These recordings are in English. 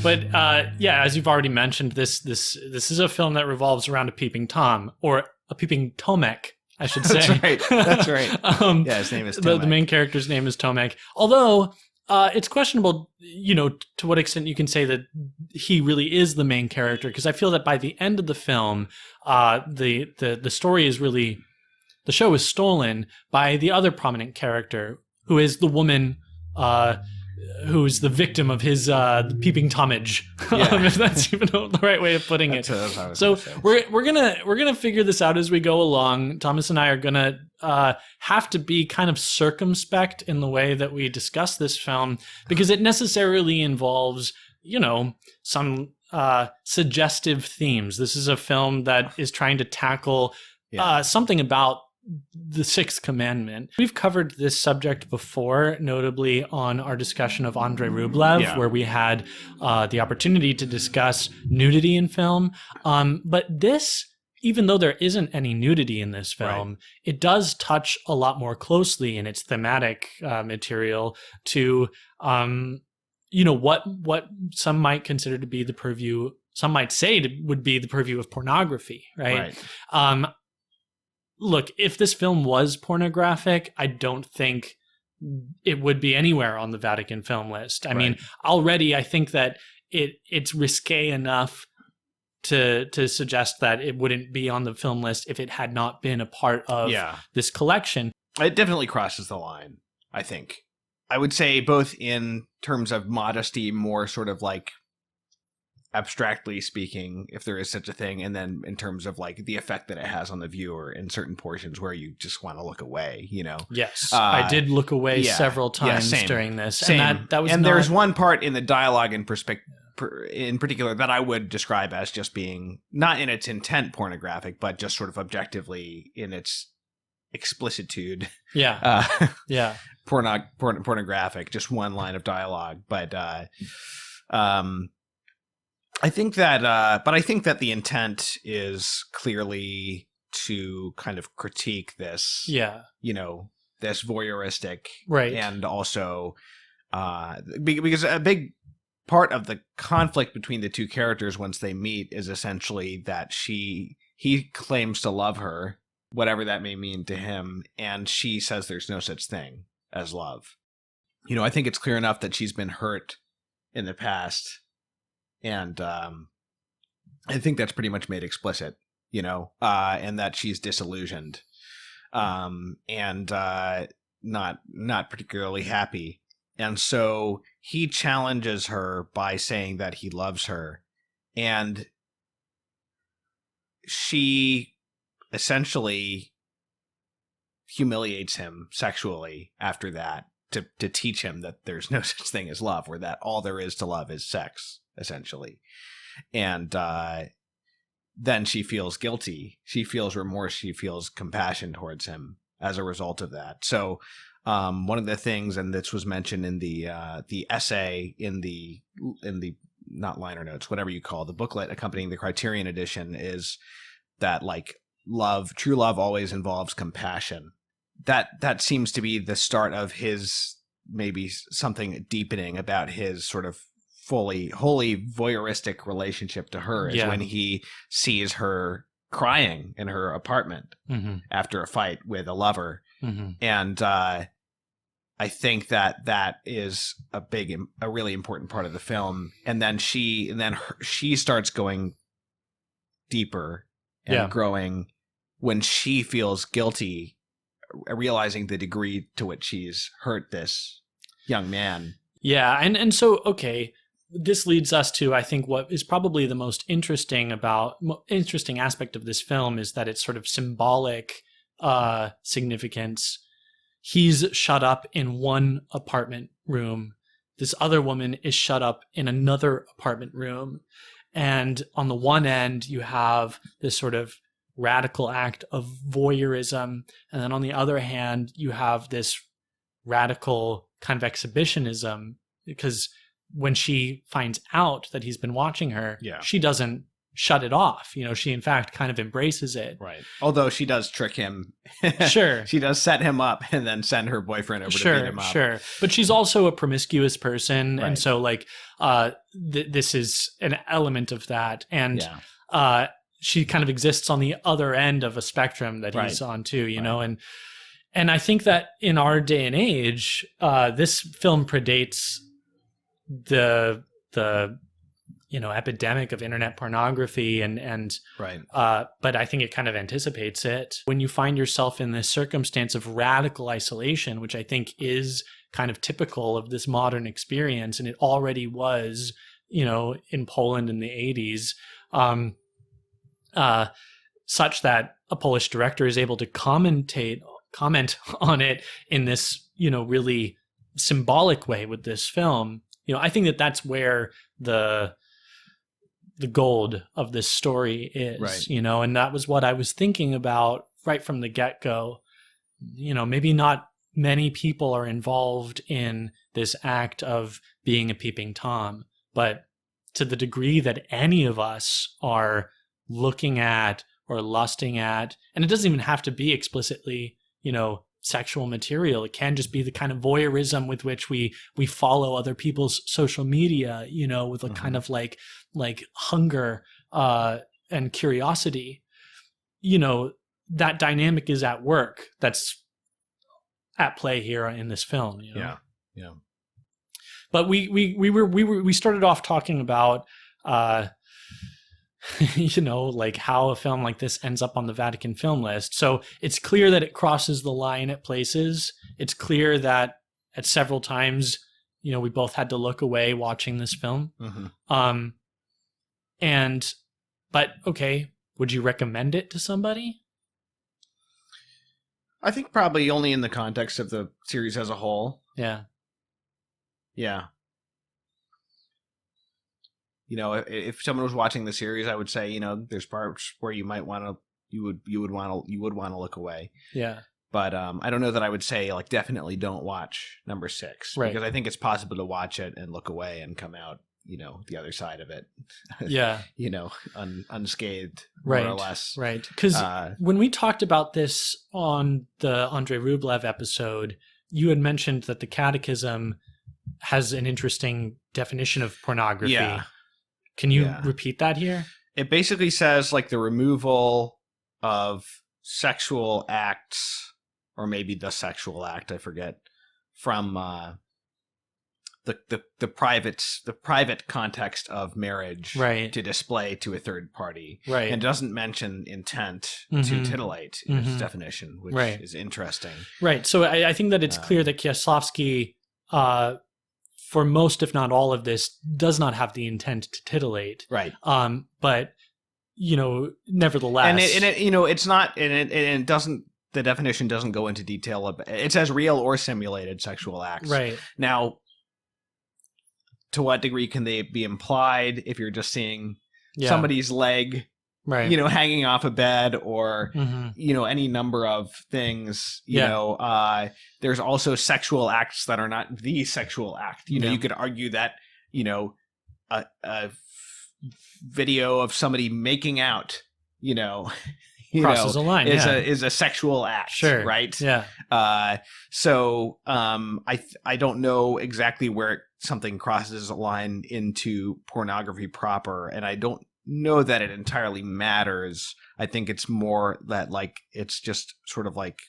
But yeah, as you've already mentioned, this is a film that revolves around a peeping Tom, or a peeping Tomek, I should say. That's right. That's right. Yeah, his name is Tomek. The main character's name is Tomek. Although it's questionable, to what extent you can say that he really is the main character, because I feel that by the end of the film, the story is really, the show is stolen by the other prominent character, who is the woman who's the victim of his peeping Tomage, if that's even the right way of putting it. So we're gonna figure this out as we go along. Thomas and I are gonna have to be kind of circumspect in the way that we discuss this film, because it necessarily involves, some suggestive themes. This is a film that is trying to tackle something about the Sixth Commandment. We've covered this subject before, notably on our discussion of Andrei Rublev, where we had the opportunity to discuss nudity in film. But this, even though there isn't any nudity in this film, it does touch a lot more closely in its thematic material to, what some might consider to be the purview, some might say would be the purview of pornography, right? Look, if this film was pornographic, I don't think it would be anywhere on the Vatican film list. I mean, already I think that it's risque enough to suggest that it wouldn't be on the film list if it had not been a part of this collection. It definitely crosses the line, I think. I would say both in terms of modesty, more sort of like abstractly speaking, if there is such a thing, and then in terms of like the effect that it has on the viewer in certain portions where you just want to look away, Yes, I did look away several times during this, and that was. And there's one part in the dialogue in particular that I would describe as just being not in its intent pornographic, but just sort of objectively in its explicitude. Pornographic. Just one line of dialogue, but I think that, the intent is clearly to kind of critique this, this voyeuristic, and also, because a big part of the conflict between the two characters once they meet is essentially that he claims to love her, whatever that may mean to him, and she says there's no such thing as love. I think it's clear enough that she's been hurt in the past. And I think that's pretty much made explicit, and that she's disillusioned, and not particularly happy. And so he challenges her by saying that he loves her, and she essentially humiliates him sexually after that to teach him that there's no such thing as love, or that all there is to love is sex, essentially. And then she feels guilty. She feels remorse. She feels compassion towards him as a result of that. So one of the things, and this was mentioned in the essay in the not liner notes, whatever you call the booklet accompanying the Criterion edition, is that like true love always involves compassion. That seems to be the start of his, maybe something deepening about his sort of wholly voyeuristic relationship to her, is when he sees her crying in her apartment after a fight with a lover. And I think that is a really important part of the film. And then she starts going deeper and growing when she feels guilty, realizing the degree to which she's hurt this young man. Yeah, and so, okay, this leads us to, I think, what is probably the most interesting aspect of this film is that it's sort of symbolic significance. He's shut up in one apartment room. This other woman is shut up in another apartment room. And on the one end, you have this sort of radical act of voyeurism. And then on the other hand, you have this radical kind of exhibitionism, because when she finds out that he's been watching her, she doesn't shut it off. You know, she in fact kind of embraces it. Right. Although she does trick him. Sure. She does set him up and then send her boyfriend over to beat him up. Sure. But she's also a promiscuous person. Right. And so like, this is an element of that. And, Yeah. she kind of exists on the other end of a spectrum that he's Right. on too, you know, and I think that in our day and age, this film predates the you know, epidemic of internet pornography and Right. but I think it kind of anticipates it. When you find yourself in this circumstance of radical isolation, which I think is kind of typical of this modern experience, and it already was, you know, in Poland in the 80s, such that a Polish director is able to comment on it in this, you know, really symbolic way with this film. You know, I think that that's where the gold of this story is, Right. you know, and that was what I was thinking about right from the get-go. You know, maybe not many people are involved in this act of being a peeping Tom, but to the degree that any of us are looking at or lusting at, and it doesn't even have to be explicitly, you know, sexual material. It can just be the kind of voyeurism with which we follow other people's social media, you know, with a kind of like hunger and curiosity. You know, that dynamic is at work. That's at play here in this film. You know? Yeah. Yeah. But we started off talking about you know, like how a film like this ends up on the Vatican film list. So it's clear that it crosses the line at places. It's clear that at several times, you know, we both had to look away watching this film. Mm-hmm. But okay, would you recommend it to somebody? I think probably only in the context of the series as a whole. Yeah. Yeah. You know, if someone was watching the series, I would say, you know, there's parts where you might want to, you would want to look away. Yeah. But I don't know that I would say like definitely don't watch number 6, right? Because I think it's possible to watch it and look away and come out, you know, the other side of it. Yeah. You know, unscathed, right, more or less. Right. Because when we talked about this on the Andrei Rublev episode, you had mentioned that the Catechism has an interesting definition of pornography. Yeah. Can you repeat that here? It basically says like the removal of sexual acts, or maybe the sexual act, I forget, from the private context of marriage, right, to display to a third party, right, and doesn't mention intent to titillate in its definition, which is interesting, right. So I think that it's clear that Kieślowski, for most, if not all of this, does not have the intent to titillate. Right. But, you know, nevertheless. And it you know, it's not, and it doesn't, the definition doesn't go into detail. It says real or simulated sexual acts. Right. Now, to what degree can they be implied if you're just seeing somebody's leg, right, you know, hanging off a bed, or, you know, any number of things, you know, there's also sexual acts that are not the sexual act. You know, you could argue that, you know, a video of somebody making out, you know, crosses a line, is a sexual act, sure, right? Yeah. So I don't know exactly where something crosses a line into pornography proper, and I don't know that it entirely matters. I think it's more that like it's just sort of like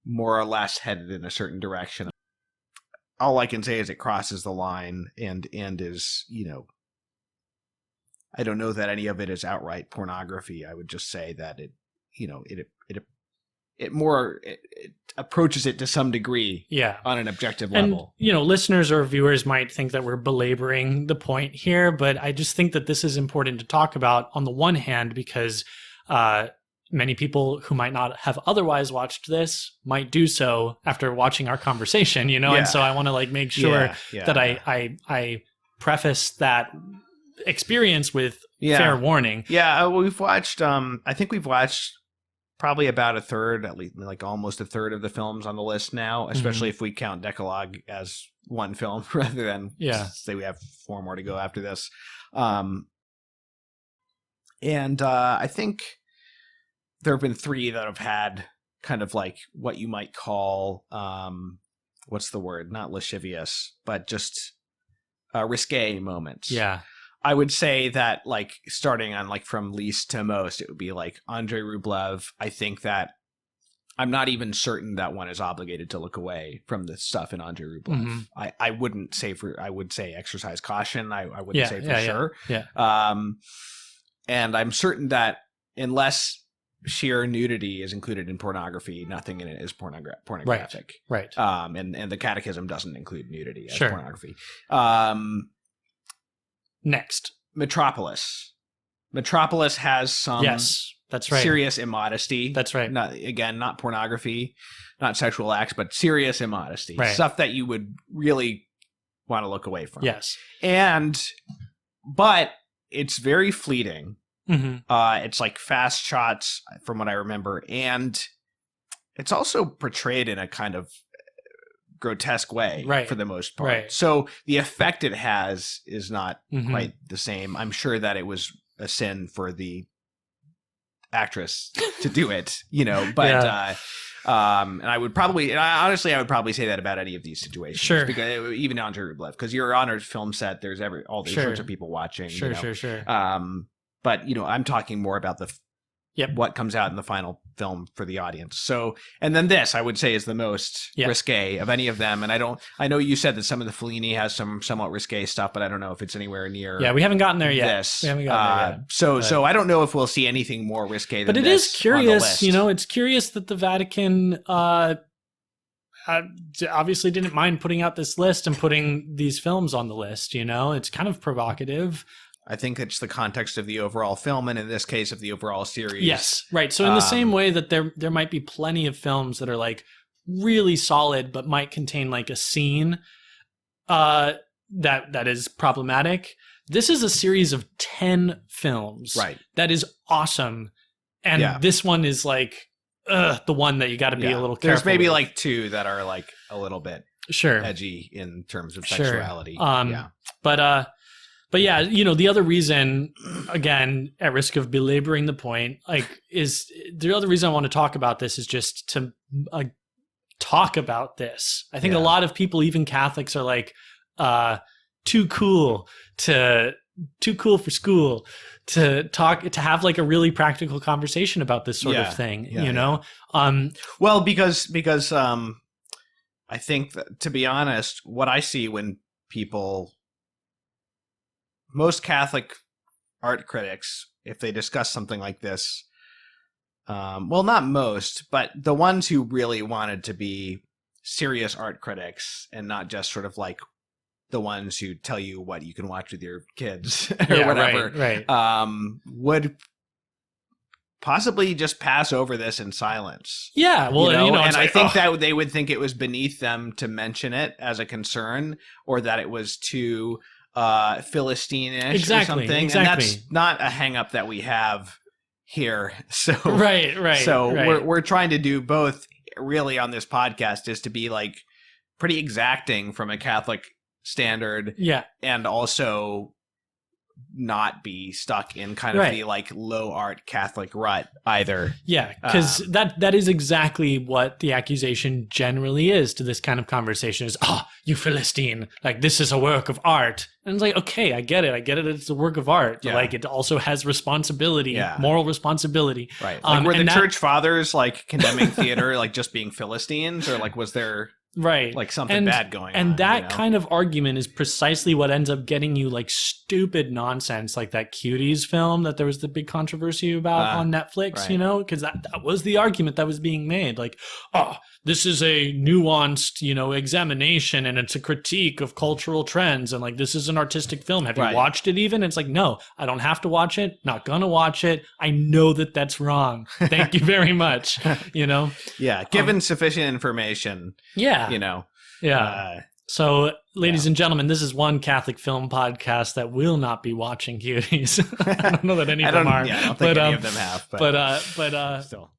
more or less headed in a certain direction. All I can say is it crosses the line and is, you know, I don't know that any of it is outright pornography. I would just say that it, you know, it approaches it to some degree, on an objective level. And, you know, listeners or viewers might think that we're belaboring the point here, but I just think that this is important to talk about on the one hand, because many people who might not have otherwise watched this might do so after watching our conversation, you know, and so I want to like make sure that I preface that experience with fair warning. Yeah, we've watched, I think we've watched probably about a third, at least like almost a third of the films on the list now, especially if we count Dekalog as one film rather than say we have 4 more to go after this. And I think there have been 3 that have had kind of like what you might call, what's the word? Not lascivious, but just risque moments. Yeah. I would say that like starting on like from least to most, it would be like Andrei Rublev. I think that I'm not even certain that one is obligated to look away from the stuff in Andrei Rublev. Mm-hmm. I wouldn't say I would say exercise caution. I wouldn't say for sure. Yeah. And I'm certain that unless sheer nudity is included in pornography, nothing in it is pornographic. Right. And the Catechism doesn't include nudity as pornography. Next. Metropolis. Metropolis has some that's right. serious immodesty. That's right. Not pornography, not sexual acts, but serious immodesty. Right. Stuff that you would really want to look away from. Yes. But it's very fleeting. Mm-hmm. It's like fast shots from what I remember. And it's also portrayed in a kind of grotesque way for the most part. Right. So the effect it has is not Mm-hmm. quite the same. I'm sure that it was a sin for the actress to do it, but and I would probably say that about any of these situations. Sure. Because even Andrei Rublev, because you're on a film set, there's all these sorts of people watching. Sure. But I'm talking more about what comes out in the final film for the audience. So, and then this, I would say, is the most risque of any of them. And I know you said that some of the Fellini has some somewhat risque stuff, but I don't know if it's anywhere near. Yeah, we haven't gotten there yet. This. We haven't gotten there yet. So I don't know if we'll see anything more risque than this. But it is curious, on the list. it's curious that the Vatican obviously didn't mind putting out this list and putting these films on the list. It's kind of provocative. I think it's the context of the overall film, and in this case, of the overall series. Yes, right. So in the same way that there might be plenty of films that are like really solid, but might contain like a scene that is problematic. This is a series of 10 films, right? That is awesome, and this one is like the one that you got to be a little careful. There's maybe with. like 2 that are like a little bit edgy in terms of sexuality. But yeah, the other reason, again, at risk of belaboring the point, is the other reason I want to talk about this is just to talk about this. I think a lot of people, even Catholics, are like too cool for school to have like a really practical conversation about this sort of thing. Well, because I think that, to be honest, what I see when most Catholic art critics, if they discuss something like this, well, not most, but the ones who really wanted to be serious art critics and not just sort of like the ones who tell you what you can watch with your kids or whatever, right. Would possibly just pass over this in silence. Yeah, well, and I think that they would think it was beneath them to mention it as a concern, or that it was too Philistine-ish or something. And that's not a hang-up that we have here. So right. So we're trying to do both really on this podcast, is to be like pretty exacting from a Catholic standard, and also not be stuck in kind of the like low art Catholic rut either. Yeah, because that is exactly what the accusation generally is to this kind of conversation is, you Philistine, like this is a work of art. And it's like, okay, I get it. It's a work of art. But like it also has responsibility, moral responsibility. Right. Like were the church fathers like condemning theater like just being Philistines, or like was there like something bad going on? And that kind of argument is precisely what ends up getting you like stupid nonsense, like that Cuties film that there was the big controversy about on Netflix, because that was the argument that was being made. Like, this is a nuanced, examination, and it's a critique of cultural trends, and like this is an artistic film. Have you watched it even? It's like, no, I don't have to watch it. Not gonna watch it. I know that that's wrong. Thank you very much. Given sufficient information. So, ladies and gentlemen, this is one Catholic film podcast that will not be watching Cuties. I don't know that any of them are. I don't think any of them have. But still.